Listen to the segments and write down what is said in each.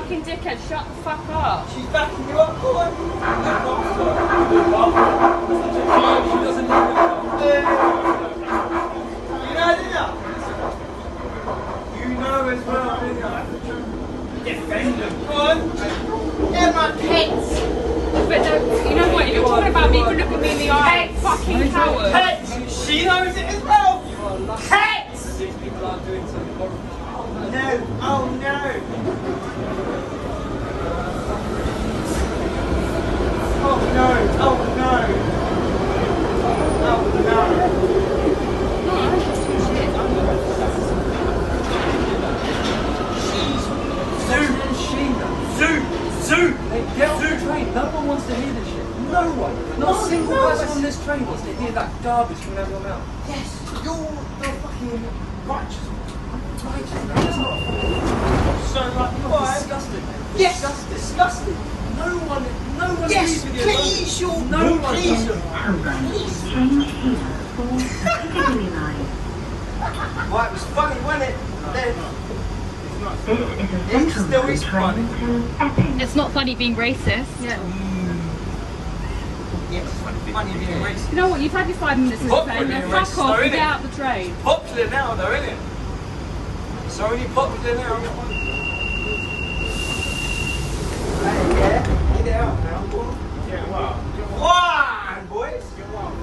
fucking dickhead, shut the fuck up. She's backing you up, boy. She doesn't know You know, didn't you? You know as well, didn't you? Defend them. Go on. They're my pets. But you know what, if you're talking about me, you look at me in the eye, fucking coward. Pets. She knows it as well. Pets. these people aren't doing something horrible. No. Oh no. Oh no. Oh no. Oh no. Zoo! Hey, get off the train. No one wants to hear this shit. No one. Not a single person on this train wants to hear that garbage coming out of your mouth. Yes, you're fucking righteous. Righteous. No, it's not. So like, Disgusting. yes, Disgusting. disgusting. No one Yes, agrees with you. please, you're No one please. does. Program. Change here for Piccadilly line. Well, it was funny, wasn't it? Then, This is a It still Central is train to Epping. It's not funny being racist. Yeah. yes, funny being racist. You know what, you've had your 5 minutes in the Popular train, now being fuck racist, off though, and get innit? out the train. Popular now, though, isn't it? It's only popular now. Hey, yeah, get it out now, boy. Yeah, well. One, boys.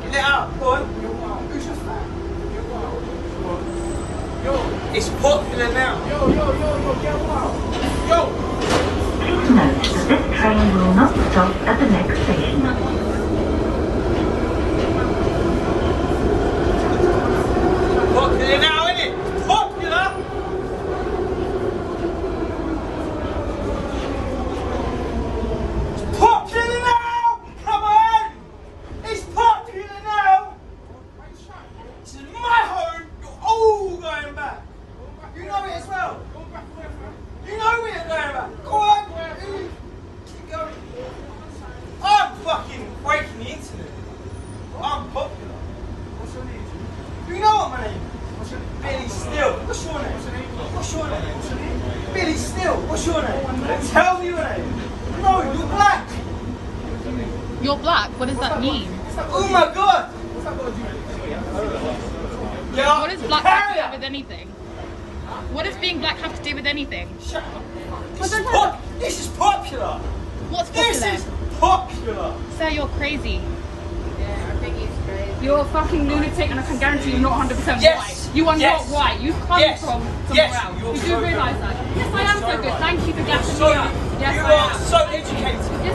Get it out, boy. Who's your fan? It's popular now. Yo, get wild. Yo! Please note that this train will not stop at the next station. Popular now, isn't it? Popular. It's popular now. Come on. It's popular now. This is my home. You're all going back. You know it as well. You know we're going back. Go on. Keep going. I'm fucking breaking the internet. I'm popular. What's your name? You know what my name is? What's your name? Billy Still. What's your name? What's your name? What's your name? What's your name? Billy Still. What's your name? Tell me your name. No, you're black. You're black, what does that mean? Oh my god. What's that got to do with it? Get up. What does black have to Carrier. do with anything? What does being black have to do with anything? Shut up. This is popular. What's This popular? is popular. Sir, you're crazy. Yeah, I think he's crazy. You're a fucking lunatic and I can guarantee you're not 100% Yes. white. You are Yes. not white. You've come Yes. from somewhere Yes. else. You're You so do realise good. that? Yes, I am so good. Thank you for gassing So, me up. Yes, you I are am. so educated. Yes,